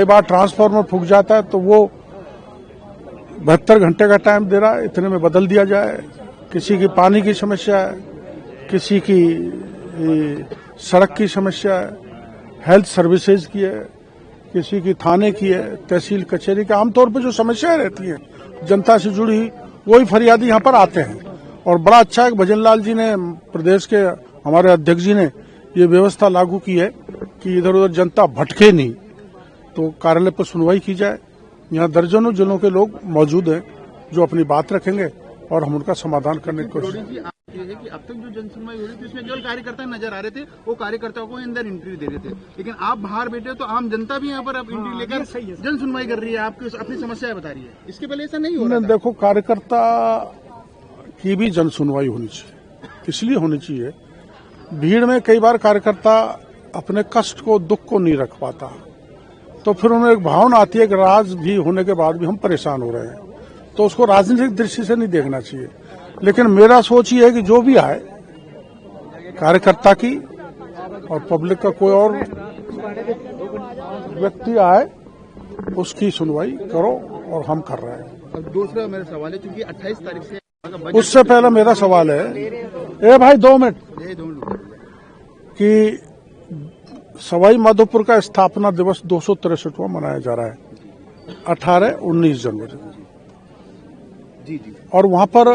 कई बार ट्रांसफार्मर फूक जाता है तो वो 72 घंटे का टाइम दे रहा है, इतने में बदल दिया जाए। किसी की पानी की समस्या है, किसी की सड़क की समस्या है, हेल्थ सर्विसेज की है, किसी की थाने की है, तहसील कचहरी की। आमतौर पर जो समस्याएं रहती हैं जनता से जुड़ी, वही फरियादी यहाँ पर आते हैं। और बड़ा अच्छा है कि भजन लाल जी ने, प्रदेश के हमारे अध्यक्ष जी ने ये व्यवस्था लागू की है कि इधर उधर जनता भटके नहीं, तो कार्यालय पर सुनवाई की जाए। यहाँ दर्जनों जिलों के लोग मौजूद हैं जो अपनी बात रखेंगे और हम उनका समाधान करने की कोशिश करेंगे। है कि अब तक जो जन सुनवाई हो रही थी उसमें केवल कार्यकर्ता नजर आ रहे थे, वो कार्यकर्ताओं को अंदर एंट्री दे रहे थे, लेकिन आप बाहर बैठे तो आम जनता भी यहाँ पर अब एंट्री लेकर जन सुनवाई कर रही है, आपकी अपनी समस्याएं बता रही है। इसके पहले ऐसा नहीं हो रहा था। देखो, कार्यकर्ता की भी जन सुनवाई होनी चाहिए, इसलिए होनी चाहिए, भीड़ में कई बार कार्यकर्ता अपने कष्ट को, दुख को नहीं रख पाता, तो फिर उन्हें एक भावना आती है कि राज भी होने के बाद भी हम परेशान हो रहे हैं, तो उसको राजनीतिक दृष्टि से नहीं देखना चाहिए। लेकिन मेरा सोच ये है कि जो भी आए, कार्यकर्ता की और पब्लिक का कोई और व्यक्ति आए, उसकी सुनवाई करो, और हम कर रहे हैं। और दूसरा मेरा सवाल है, क्योंकि 28 तारीख से उससे पहले मेरा सवाल है, ए भाई 2 मिनट, कि सवाई माधोपुर का स्थापना दिवस 263वां मनाया जा रहा है 18-19 जनवरी, जी, और वहां पर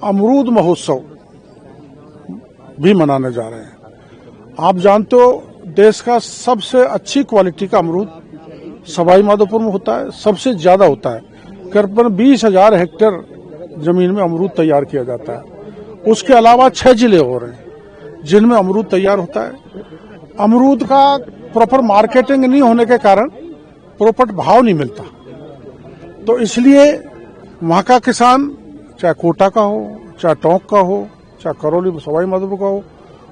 अमरूद महोत्सव भी मनाने जा रहे हैं। आप जानते हो, देश का सबसे अच्छी क्वालिटी का अमरूद सवाई माधोपुर में होता है, सबसे ज्यादा होता है। करीबन 20,000 हेक्टेयर जमीन में अमरूद तैयार किया जाता है। उसके अलावा 6 जिले और हैं जिनमें अमरूद तैयार होता है। अमरूद का प्रॉपर मार्केटिंग नहीं होने के कारण प्रॉपर भाव नहीं मिलता, तो इसलिए वहां का किसान, चाहे कोटा का हो, चाहे टोंक का हो, चाहे करौली सवाई माधोपुर का हो,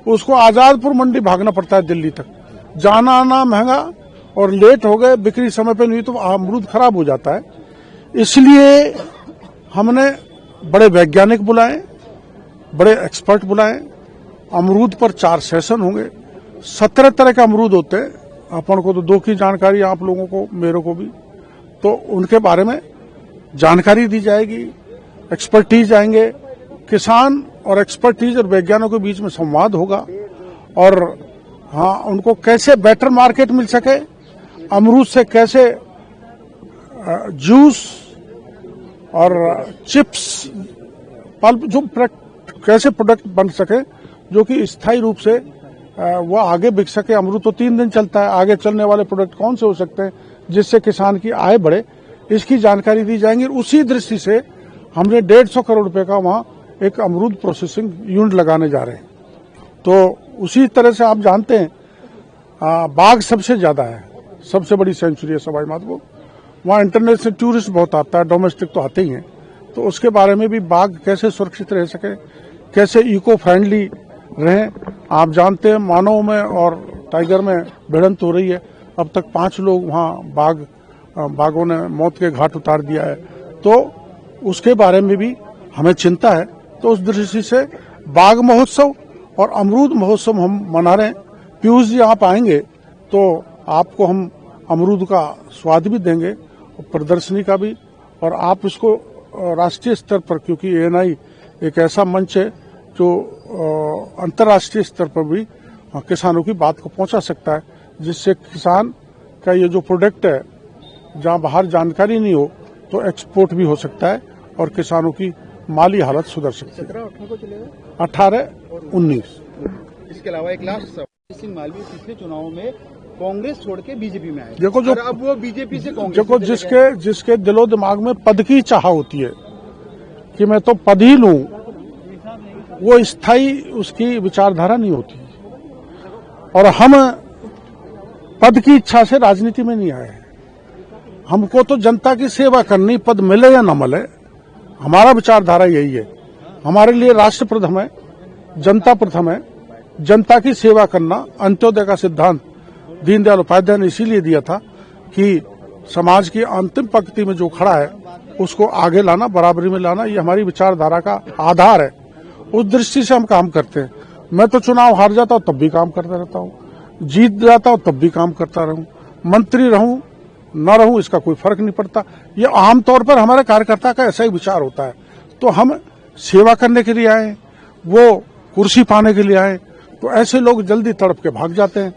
उसको आजादपुर मंडी भागना पड़ता है दिल्ली तक। जाना आना महंगा, और लेट हो गए, बिक्री समय पे नहीं तो अमरूद खराब हो जाता है। इसलिए हमने बड़े वैज्ञानिक बुलाए, बड़े एक्सपर्ट बुलाए। अमरूद पर 4 सेशन होंगे, 17 तरह के अमरूद होते हैं। अपन को तो 2 की जानकारी, आप लोगों को, मेरे को भी, तो उनके बारे में जानकारी दी जाएगी, एक्सपर्टीज आएंगे, किसान और एक्सपर्टीज और वैज्ञानिकों के बीच में संवाद होगा, और हाँ, उनको कैसे बेटर मार्केट मिल सके, अमरूद से कैसे जूस और चिप्स, पल्प, जो कैसे प्रोडक्ट बन सके जो कि स्थायी रूप से वो आगे बिक सके। अमरूद तो 3 दिन चलता है, आगे चलने वाले प्रोडक्ट कौन से हो सकते हैं जिससे किसान की आय बढ़े, इसकी जानकारी दी जाएंगी। उसी दृष्टि से हमने 150 करोड़ रुपए का वहां एक अमरूद प्रोसेसिंग यूनिट लगाने जा रहे हैं। तो उसी तरह से आप जानते हैं, बाघ सबसे ज्यादा है, सबसे बड़ी सेंचुरी है सवाई माधोपुर। वहां इंटरनेशनल टूरिस्ट बहुत आता है, डोमेस्टिक तो आते ही हैं, तो उसके बारे में भी बाघ कैसे सुरक्षित रह सके, कैसे इको फ्रेंडली रहें। आप जानते हैं, मानव में और टाइगर में भिड़ंत हो रही है, अब तक 5 लोग वहां बाघों ने मौत के घाट उतार दिया है, तो उसके बारे में भी हमें चिंता है। तो उस दृष्टि से बाघ महोत्सव और अमरूद महोत्सव हम मना रहे हैं। पीयूष जी आप आएंगे तो आपको हम अमरूद का स्वाद भी देंगे, प्रदर्शनी का भी, और आप इसको राष्ट्रीय स्तर पर, क्योंकि ANI एक ऐसा मंच है जो अंतर्राष्ट्रीय स्तर पर भी किसानों की बात को पहुंचा सकता है, जिससे किसान का ये जो प्रोडक्ट है, जहां बाहर जानकारी नहीं हो तो एक्सपोर्ट भी हो सकता है और किसानों की माली हालत सुधर सकती है। 17-18 को चलेगा, 18-19। इसके अलावा एक लास्ट सवाल, सिंह मालवीय पिछले चुनाव में कांग्रेस छोड़ के बीजेपी में आए, देखो, जो अब वो बीजेपी से कांग्रेस, देखो, जिसके दिलो दिमाग में पद की चाह होती है कि मैं तो पद ही लूं, वो स्थायी उसकी विचारधारा नहीं होती। और हम पद की इच्छा से राजनीति में नहीं आए, हमको तो जनता की सेवा करनी, पद मिले या न मिले, हमारा विचारधारा यही है। हमारे लिए राष्ट्र प्रथम है, जनता प्रथम है, जनता की सेवा करना। अंत्योदय का सिद्धांत दीनदयाल उपाध्याय ने इसीलिए दिया था कि समाज की अंतिम पंक्ति में जो खड़ा है उसको आगे लाना, बराबरी में लाना, ये हमारी विचारधारा का आधार है। उस दृष्टि से हम काम करते हैं। मैं तो चुनाव हार जाता हूं तब भी काम करता रहता हूं, जीत जाता हूं तब भी काम करता रहूं, मंत्री रहूं न रहूं इसका कोई फर्क नहीं पड़ता। ये आमतौर पर हमारे कार्यकर्ता का ऐसा ही विचार होता है। तो हम सेवा करने के लिए आए, वो कुर्सी पाने के लिए आए, तो ऐसे लोग जल्दी तड़प के भाग जाते हैं।